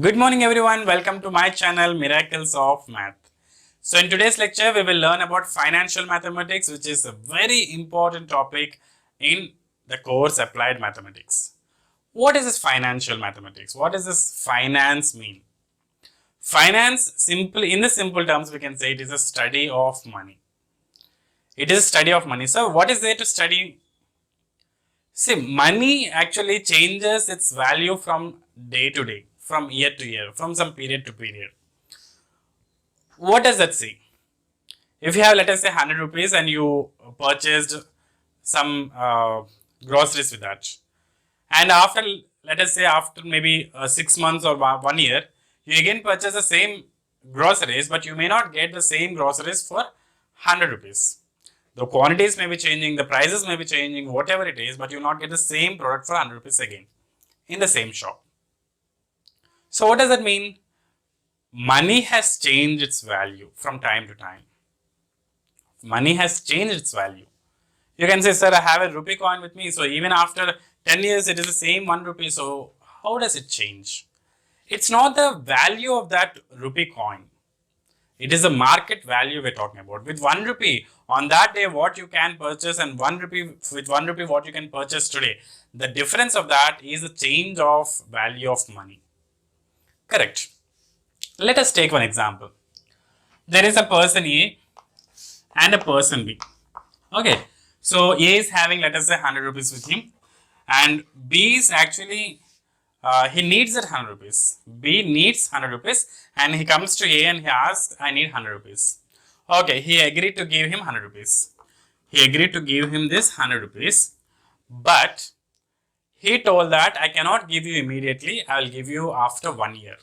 Good morning everyone, welcome to my channel Miracles of Math. So in today's lecture we will learn about financial mathematics, which is a very important topic in the course Applied Mathematics. What is this financial mathematics? What does this finance mean? Finance, in the simple terms we can say it is a study of money. It is a study of money. So what is there to study? See, money actually changes its value from day to day, from year to year, from some period to period. What does that say? If you have, let us say, 100 rupees and you purchased some groceries with that, and after, let us say, after maybe 6 months or 1 year, you again purchase the same groceries, but you may not get the same groceries for 100 rupees. The quantities may be changing, the prices may be changing, whatever it is, but you will not get the same product for 100 rupees again in the same shop. So what does that mean? Money has changed its value from time to time. Money has changed its value. You can say, sir, I have a rupee coin with me, so even after 10 years, it is the same 1 rupee. So how does it change? It's not the value of that rupee coin. It is the market value we're talking about. With 1 rupee, on that day, what you can purchase, and with 1 rupee, what you can purchase today. The difference of that is the change of value of money. Correct. Let us take one example. There is a person A and a person B. Okay. So A is having, let us say, 100 rupees with him, and B is actually he needs that 100 rupees. B needs 100 rupees and he comes to A and he asks, I need 100 rupees. Okay, he agreed to give him 100 rupees. He agreed to give him this 100 rupees, but he told that I cannot give you immediately, I will give you after 1 year.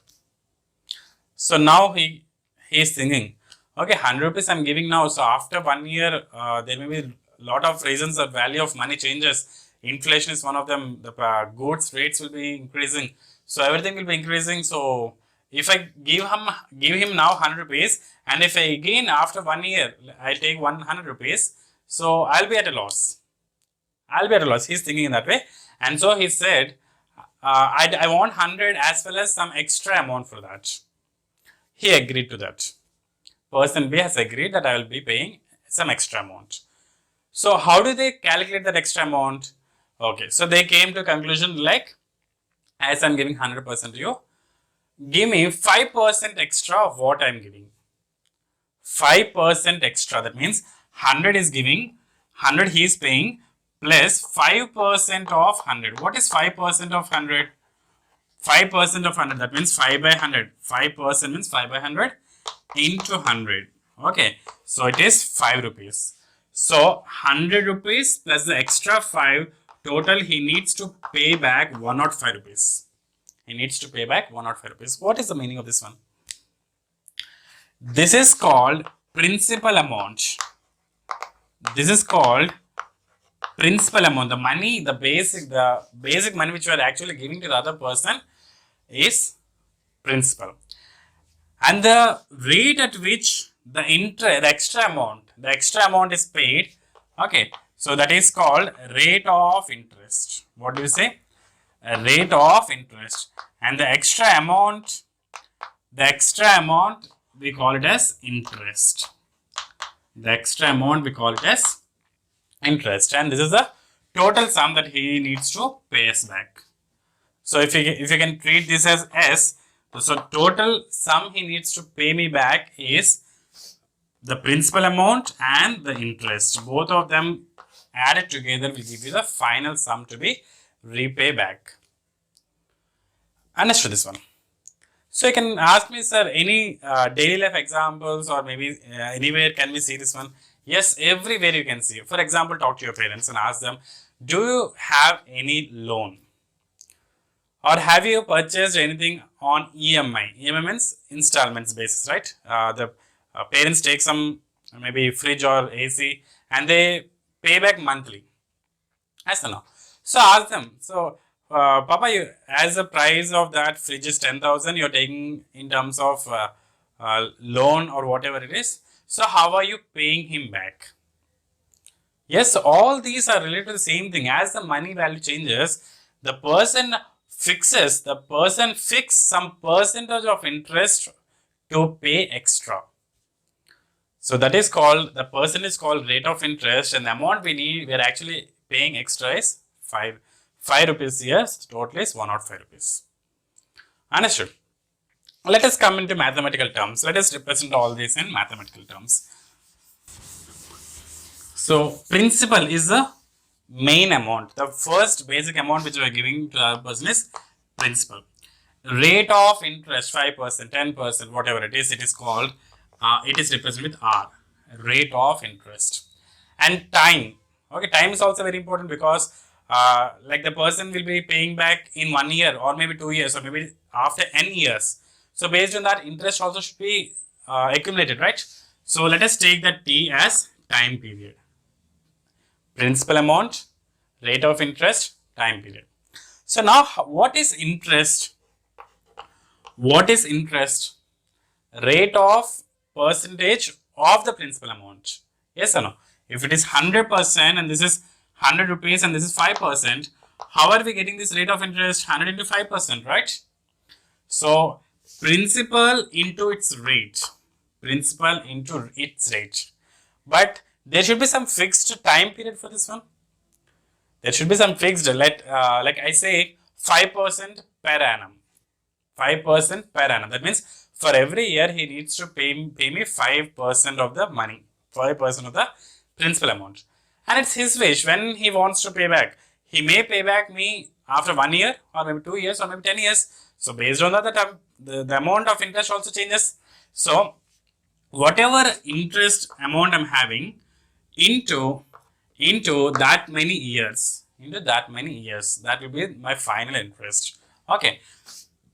So now he is thinking, okay, 100 rupees I'm giving now, so after 1 year, there may be a lot of reasons the value of money changes. Inflation is one of them. The goods rates will be increasing, so everything will be increasing. So if I give him now 100 rupees, and if I again after 1 year I take 100 rupees, so I'll be at a loss. He's thinking in that way, and so he said, I want 100 as well as some extra amount for that. He agreed to that. Person B has agreed that I will be paying some extra amount. So how do they calculate that extra amount? Okay, so they came to a conclusion like, as I'm giving 100% to you, give me 5% extra of what I'm giving. 5% extra, that means 100 is giving, 100 he is paying, plus 5% of 100. What is 5% of 100? 5% of 100, that means 5 by 100. 5% means 5 by 100 into 100. Okay, so it is 5 rupees. So 100 rupees plus the extra 5, total he needs to pay back 105 rupees. He needs to pay back 105 rupees. What is the meaning of this one? This is called principal amount. This is called principal amount. The money, the basic money which you are actually giving to the other person is principal. And the rate at which the extra amount is paid, okay, so that is called rate of interest. What do you say? A rate of interest. And the extra amount we call it as interest. The extra amount we call it as interest, and this is the total sum that he needs to pay us back. So if you can treat this as S, so total sum he needs to pay me back is the principal amount and the interest. Both of them added together will give you the final sum to be repay back. Understood this one? So you can ask me, sir, any daily life examples, or maybe anywhere can we see this one? Yes, everywhere you can see. For example, talk to your parents and ask them, do you have any loan? Or have you purchased anything on EMI? EMI means installments basis, right? The parents take some maybe fridge or AC and they pay back monthly. Yes or no? So ask them, so Papa, as the price of that fridge is 10,000, you're taking in terms of loan or whatever it is. So how are you paying him back? Yes, all these are related to the same thing. As the money value changes, the person fixes, the person fix some percentage of interest to pay extra. So that is called, the percent is called rate of interest, and the amount we are actually paying extra is 5 rupees here. Total is 105 rupees. Understood? Let us come into mathematical terms. Let us represent all this in mathematical terms. So principal is the main amount. The first basic amount which we are giving to our person is principal. Rate of interest 5%, 10%, whatever it is called, it is represented with R, rate of interest. And time. Okay, time is also very important because like the person will be paying back in 1 year or maybe 2 years or maybe after n years. So based on that, interest also should be accumulated, right? So let us take that T as time period. Principal amount, rate of interest, time period. So now what is interest? What is interest? Rate of percentage of the principal amount. Yes or no? If it is 100% and this is 100 rupees and this is 5%, how are we getting this rate of interest? 100 into 5%, right? So principal into its rate. Principal into its rate. But there should be some fixed time period for this one. There should be some fixed, like I say, 5% per annum. 5% per annum. That means for every year he needs to pay me 5% of the money, 5% of the principal amount. And it's his wish when he wants to pay back. He may pay back me after 1 year or maybe 2 years or maybe 10 years. So based on that, the amount of interest also changes. So whatever interest amount I'm having into that many years, that will be my final interest. Okay.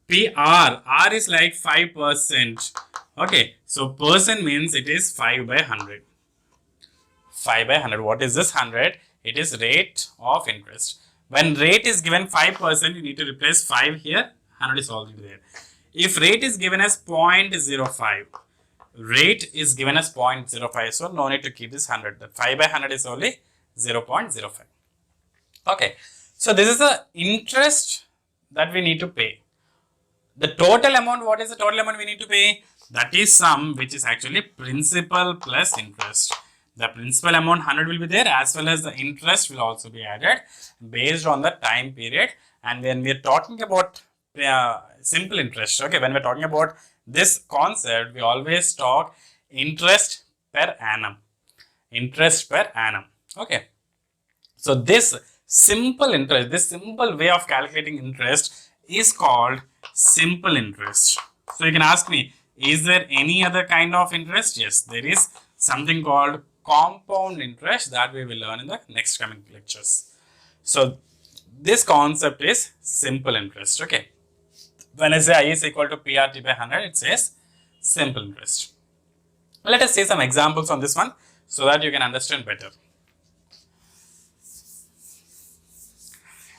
PR, R is like 5%. Okay, so percent means it is 5 by 100. 5 by 100. What is this 100? It is rate of interest. When rate is given 5%, you need to replace 5 here. 100 is already there. If rate is given as 0.05, rate is given as 0.05, so no need to keep this 100. The 5 by 100 is only 0.05. Okay, so this is the interest that we need to pay. The total amount, what is the total amount we need to pay? That is sum, which is actually principal plus interest. The principal amount 100 will be there, as well as the interest will also be added based on the time period. And when we are talking about simple interest, okay, when we are talking about this concept, we always talk interest per annum. Interest per annum. Okay. So this simple interest, this simple way of calculating interest is called simple interest. So you can ask me, is there any other kind of interest? Yes, there is something called compound interest that we will learn in the next coming lectures. So this concept is simple interest. Okay. When I say I is equal to PRT by 100, it says simple interest. Let us see some examples on this one so that you can understand better.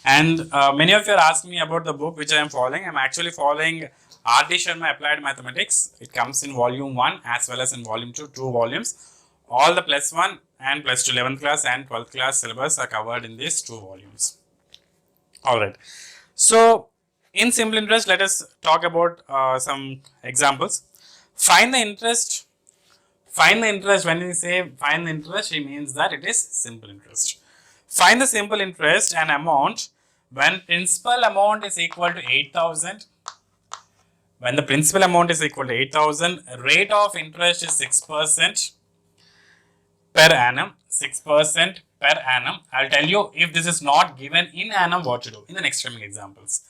And many of you are asking me about the book which I am following. I am actually following R.D. Sharma Applied Mathematics. It comes in volume 1 as well as in volume 2, 2 volumes. All the plus 1 and plus 2 11th class and 12th class syllabus are covered in these 2 volumes. Alright. So, in simple interest, let us talk about some examples. Find the interest. Find the interest. When we say find the interest, it means that it is simple interest. Find the simple interest and amount when principal amount is equal to 8,000. When the principal amount is equal to 8,000, rate of interest is 6% per annum. 6% per annum. I'll tell you if this is not given in annum, what to do in the next coming examples.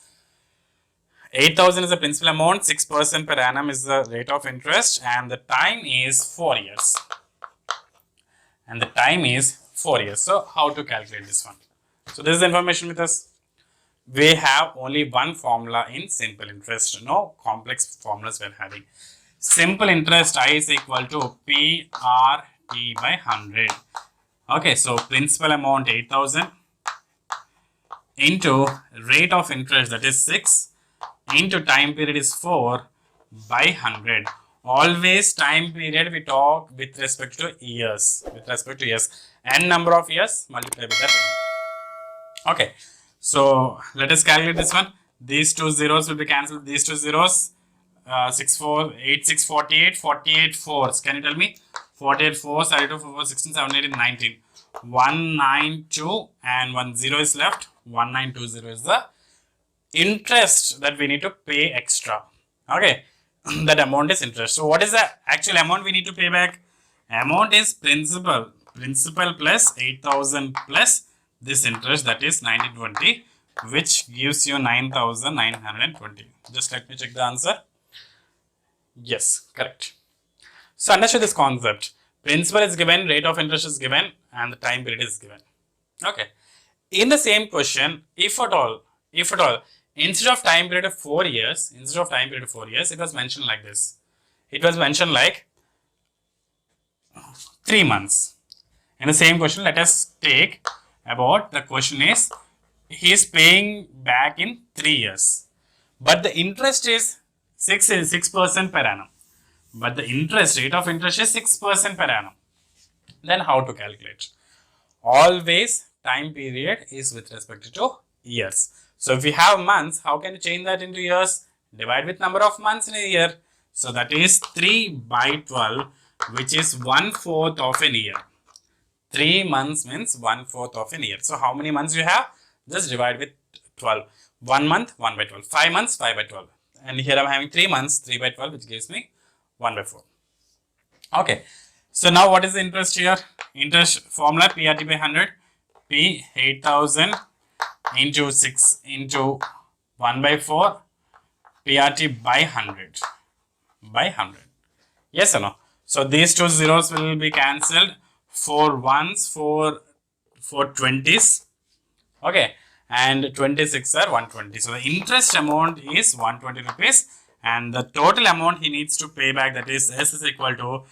8,000 is the principal amount, 6% per annum is the rate of interest, and the time is 4 years. And the time is 4 years. So, how to calculate this one? So, this is the information with us. We have only one formula in simple interest. No complex formulas we are having. Simple interest I is equal to PRT by 100. Okay, so principal amount 8,000 into rate of interest, that is 6, into time period is 4 by 100. Always time period we talk with respect to years. With respect to years. N number of years multiply with that. Okay. So let us calculate this one. These two zeros will be cancelled. These two zeros, 6, 4, 8, 6, 48, 48 fours. Can you tell me? 48 fours, 32, 4, 16, 7, 18, 19. 192 and 1 0 is left. 1920 is the interest that we need to pay extra. Okay, that amount is interest. So what is the actual amount we need to pay back? Amount is principal plus 8,000 plus this interest, that is 1920, which gives you 9,920. Just let me check the answer. Yes, correct. So understand this concept. Principal is given, rate of interest is given, and the time period is given. Okay. In the same question, if at all, instead of time period of 4 years, it was mentioned like this. It was mentioned like 3 months. In the same question, let us take about the question is, he is paying back in 3 years, but the interest is 6% per annum. But the rate of interest is 6% per annum. Then how to calculate? Always time period is with respect to years. So if we have months, how can you change that into years? Divide with number of months in a year. So that is 3 by 12, which is 1/4 of a year. 3 months means 1/4 of a year. So how many months you have? Just divide with 12. 1 month, 1 by 12. 5 months, 5 by 12. And here I am having 3 months, 3 by 12, which gives me 1 by 4. Okay. So now what is the interest here? Interest formula PRT by 100. P 8,000 into 6 into 1 by 4. PRT by 100. By 100. Yes or no? So these two zeros will be cancelled. 4 ones, 4 20s. Okay. And 26 are 120. So the interest amount is 120 rupees. And the total amount he needs to pay back, that is S is equal to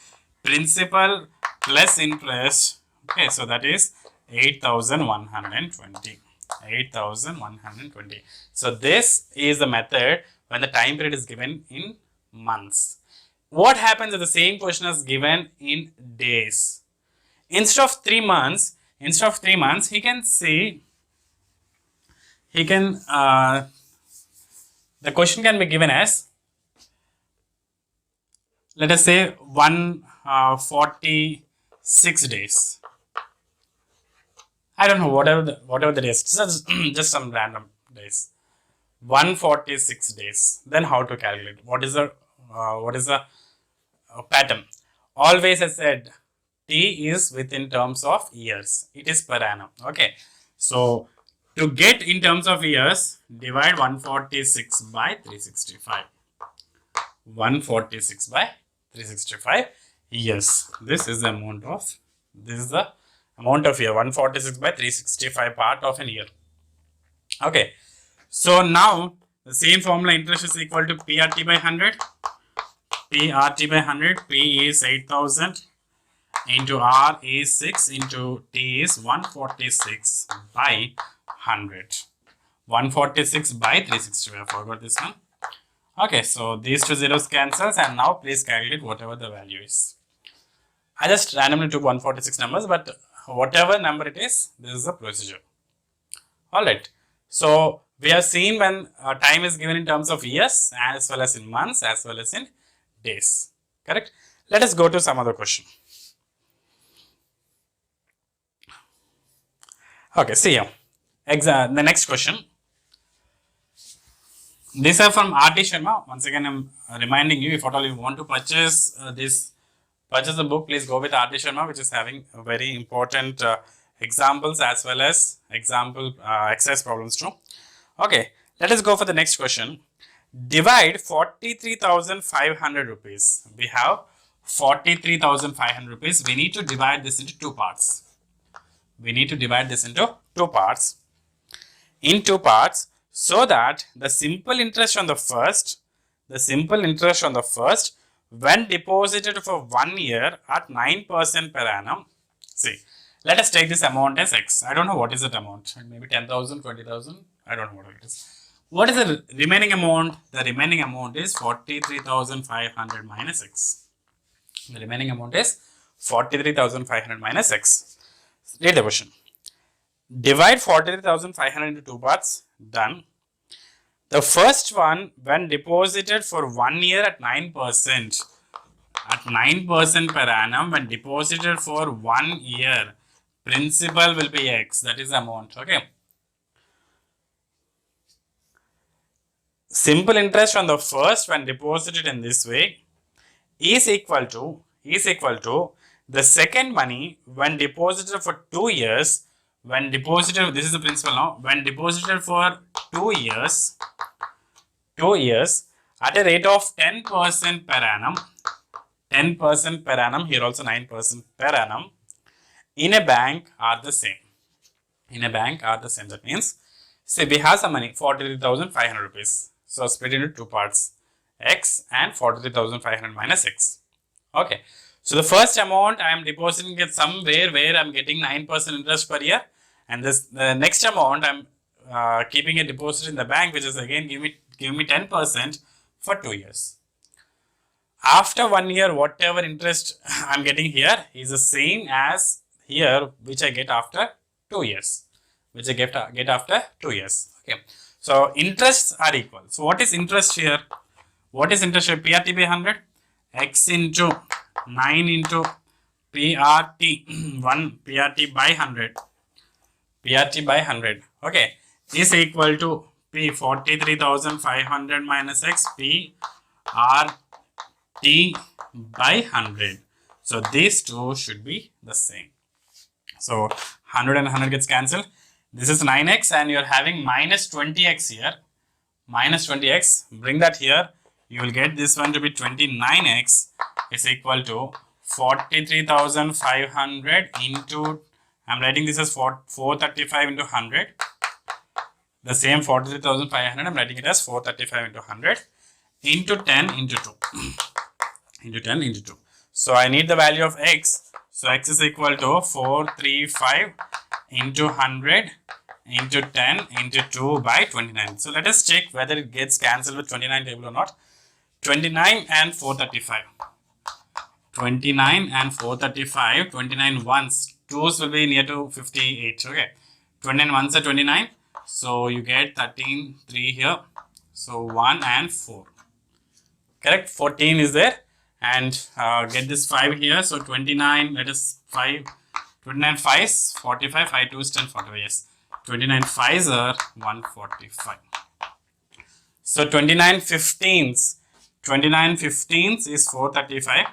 principal plus interest. Okay, so that is 8,120. 8,120. So this is the method when the time period is given in months. What happens if the same question is given in days? Instead of 3 months, he can say, the question can be given as, let us say 146 days. I don't know, whatever the days, just some random days. 146 days. Then how to calculate? What is the pattern? Always I said T is within terms of years. It is per annum. Okay. So to get in terms of years, divide 146 by 365. 146 by 365 years. This is the amount of year. 146 by 365 part of an year. Okay. So now the same formula, interest is equal to PRT by 100. PRT by 100. P is 8,000 into R is 6 into T is 146 by 100. 146 by 365. I forgot this one. Okay, so these two zeros cancels, and now please calculate whatever the value is. I just randomly took 146 numbers, but whatever number it is, this is the procedure. Alright, so we have seen when time is given in terms of years, as well as in months, as well as in days. Correct? Let us go to some other question. Okay, see here. The next question. These are from R.T. Sharma. Once again, I'm reminding you, if at all you want to purchase purchase the book, please go with R.T. Sharma, which is having very important examples as well as exercise problems too. Okay, let us go for the next question. Divide 43,500 rupees. We have 43,500 rupees. We need to divide this into 2 parts. In 2 parts, so that the simple interest on the first, when deposited for 1 year at 9% per annum. See, let us take this amount as X. I don't know what is that amount. Maybe 10,000, 20,000. I don't know what it is. What is the remaining amount? The remaining amount is 43,500 minus X. The remaining amount is 43,500 minus X. Read the question. Divide 43,500 into 2 parts. Done. The first one, when deposited for 1 year at 9%, at 9% per annum, when deposited for 1 year, principal will be X, that is the amount. Okay. Simple interest on the first when deposited in this way is equal to the second money when deposited for 2 years, when deposited, this is the principal now, when deposited for 2 years at a rate of 10% per annum, 10% per annum, here also 9% per annum, in a bank are the same. That means, say we have some money, 43,500 rupees. So split into two parts, X and 43,500 minus X. Okay. So the first amount I am depositing it somewhere where I am getting 9% interest per year, and the next amount I am keeping a deposit in the bank, which is again give me 10% for 2 years. After 1 year, whatever interest I am getting here is the same as here, which I get after 2 years. Okay. So interest are equal. So what is interest here? PRT by 100, X into 9 into PRT 1, PRT by 100, okay, is equal to P 43,500 minus X, PRT by 100. So these two should be the same. So 100 and 100 gets cancelled. This is 9x and you are having minus 20x here. Minus 20x, bring that here. You will get this one to be 29x is equal to 43,500 into, I am writing this as 435 into 100. The same 43,500, I am writing it as 435 into 100 into 10 into 2. Into 10 into 2. So I need the value of x. So x is equal to 435 into 100 into 10 into 2 by 29. So let us check whether it gets cancelled with 29 table or not. 29 and 435. 29 and 435. 29 ones. 2's will be near to 58. Okay. 29 ones are 29. So you get 13, 3 here. So 1 and 4. Correct. 14 is there. And get this 5 here. So 29, let us 5. 29 5s, 45, 5 2s, 10, 45, yes. 29 5s are 145. So 29 15s is 435.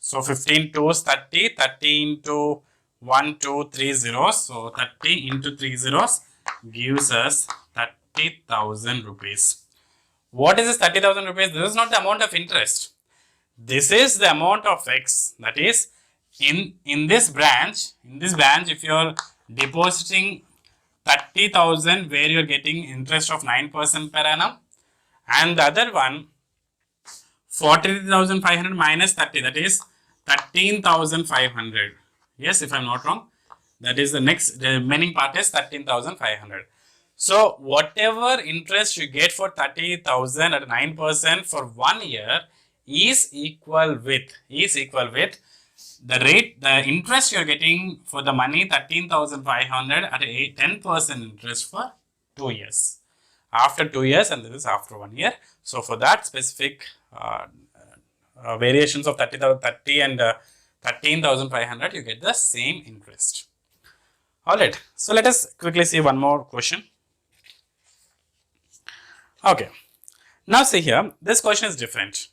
So 15 2s 30, 30 into 1, 2, 3 zeros. So 30 into 3 zeros gives us 30,000 rupees. What is this 30,000 rupees? This is not the amount of interest. This is the amount of X. That is, in this branch, if you are depositing 30,000 where you are getting interest of 9% per annum, and the other one 43,500 minus 30, that is 13,500. Yes, if I am not wrong, that is the remaining part is 13,500. So whatever interest you get for 30,000 at 9% for 1 year is equal with the interest you are getting for the money 13,500 at a 10% interest for 2 years. After 2 years, and this is after 1 year. So for that specific variations of 30 and 13,500, you get the same interest. Alright, so let us quickly see one more question. Okay, now see here, this question is different.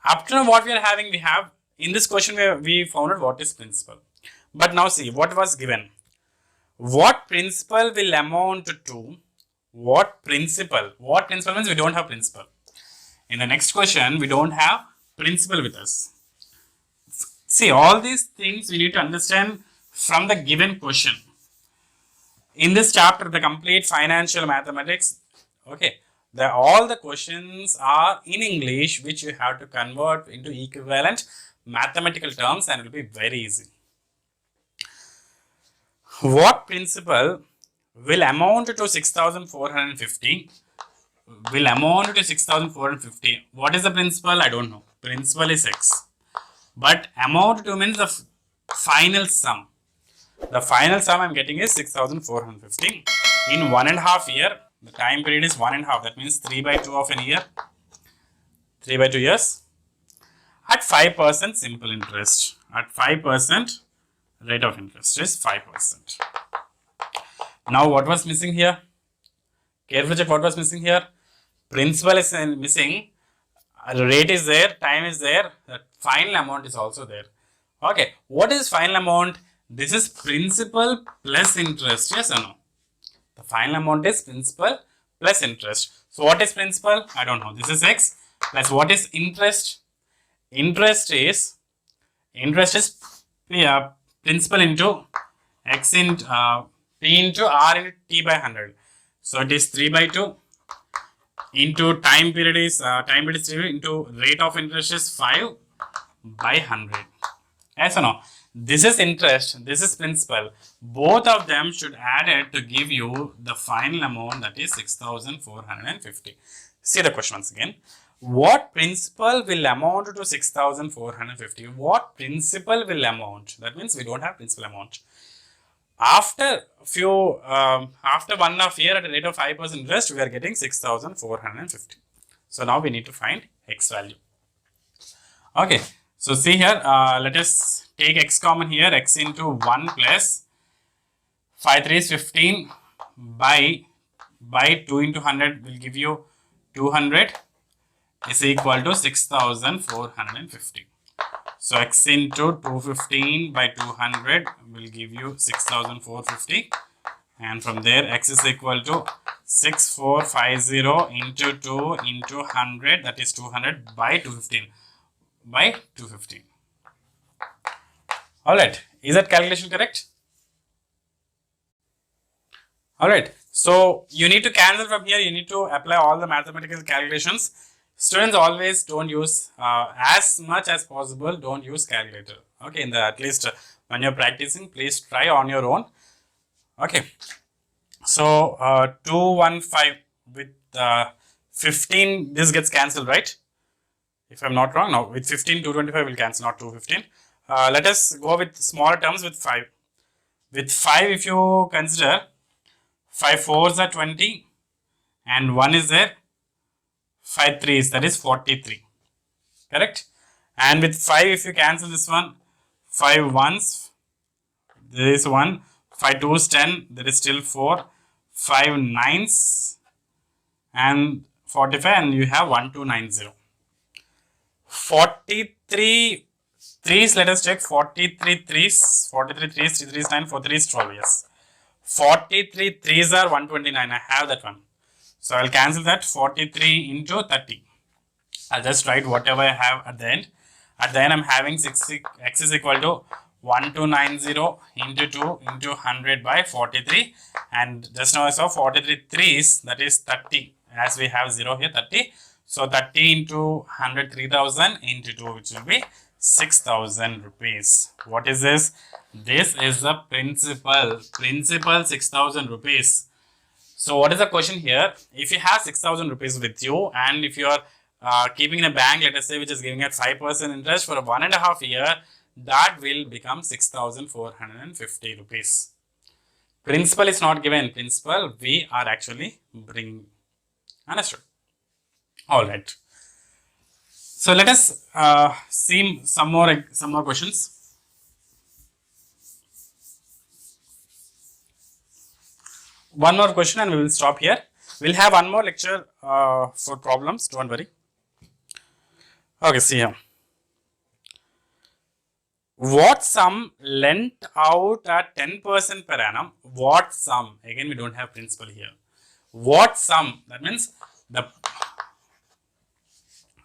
Up to now what we are having, we have in this question we found out what is principal. But now see what was given. What principal will amount to what principal? What principal means we don't have principal. In the next question, we don't have principal with us. See, all these things we need to understand from the given question. In this chapter, the complete financial mathematics, okay, all the questions are in English, which you have to convert into equivalent mathematical terms, and it will be very easy. What principal will amount to 6,450? What is the principal? I don't know. Principal is X. But amount to means the final sum. The final sum I am getting is 6,450. In 1.5 year, The time period is 1.5. That means 3/2 of a year. 3/2 years. At 5% simple interest. At 5% rate of interest is 5%. Now what was missing here? Carefully check what was missing here. Principal is missing. Rate is there. Time is there. The final amount is also there. Okay. What is final amount? This is principal plus interest. Yes or no? The final amount is principal plus interest. So what is principal? I don't know. This is X plus what is interest? Interest is principal into X into P into R into T by 100. So it is 3/2 into time period is 3 into rate of interest is 5/100. Yes or no? This is interest, this is principal. Both of them should add it to give you the final amount, that is 6,450. See the question once again. What principal will amount to 6,450? What principal will amount? That means we don't have principal amount. After 1.5 year at a rate of 5% interest, we are getting 6,450. So now we need to find X value. Okay. So see here, let us take X common here. X into 1 plus 5 3 is 15 by 2 into 100 will give you 200 is equal to 6,450. So X into 215 by 200 will give you 6,450. And from there, X is equal to 6450 into 2 into 100, that is 200 by 215. By 215. Alright, is that calculation correct? Alright, so you need to cancel from here, you need to apply all the mathematical calculations. Students always don't use, as much as possible, don't use calculator. Okay, at least when you're practicing, please try on your own. Okay, so 215 with 15, this gets cancelled, right? If I'm not wrong, no, with 15, 225 will cancel, not 215. Let us go with small terms with 5. With 5, if you consider 5 4s are 20 and 1 is there, 5 3s, that is 43. Correct? And with 5, if you cancel this one, 5 1s, there is 1, 5 2s 10, there is still 4, 5 9s and 45, and you have 1290. 43 3s, let us check. 43 3s, 43 3s, 3 3s 9, 4 3s 12, yes. 43 3s are 129, I have that one. So I'll cancel that. 43 into 30. I'll just write whatever I have at the end. At the end, I'm having X is equal to 1290 into 2 into 100 by 43. And just now I saw 43 3s, that is 30. As we have 0 here, 30. So 30 into 100, 3000 into 2, which will be 6,000 rupees. What is this? This is the principal 6,000 rupees. So what is the question here? If you have 6,000 rupees with you, and if you are keeping in a bank, let us say, which is giving at 5% interest for 1.5 year, that will become 6,450 rupees. Principal is not given. Principal we are actually bringing. Understood? All right. So let us see some more questions. One more question and we will stop here. We'll have one more lecture for problems. Don't worry. Okay, see here. What sum lent out at 10% per annum? What sum? Again, we don't have principal here. What sum? That means the.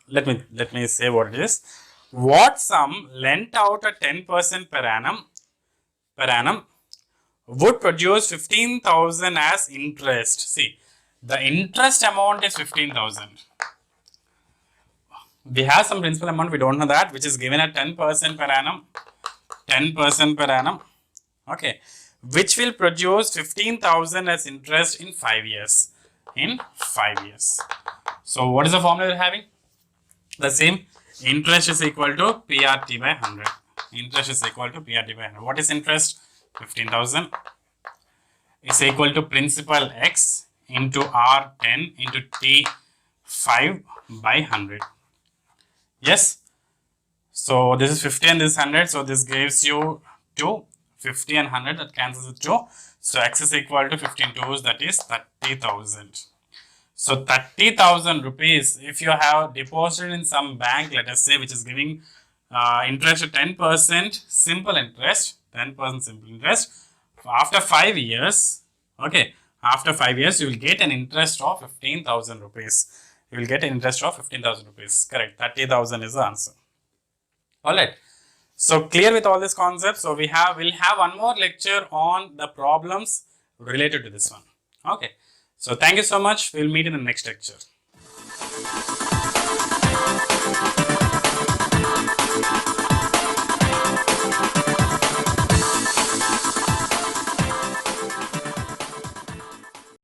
Let me say what it is. What sum lent out at 10% per annum would produce 15,000 as interest? See, the interest amount is 15,000. We have some principal amount, we don't know that, which is given at 10% per annum. 10% per annum. Okay. Which will produce 15,000 as interest in 5 years. In 5 years. So, what is the formula we're having? The same. Interest is equal to PRT by 100. Interest is equal to PRT by 100. What is interest? 15,000 is equal to principal X into R10 into T5 by 100. Yes. So this is 50 and this is 100. So this gives you 2. 50 and 100, that cancels with 2. So x is equal to 15 2s, that is 30,000. So 30,000 rupees, if you have deposited in some bank, let us say, which is giving interest at 10% simple interest, 10% simple interest, after 5 years, okay, after 5 years, you will get an interest of 15,000 rupees. You will get an interest of 15,000 rupees. Correct. 30,000 is the answer. All right. So clear with all these concepts. So we'll have one more lecture on the problems related to this one. Okay. So thank you so much. We'll meet in the next lecture.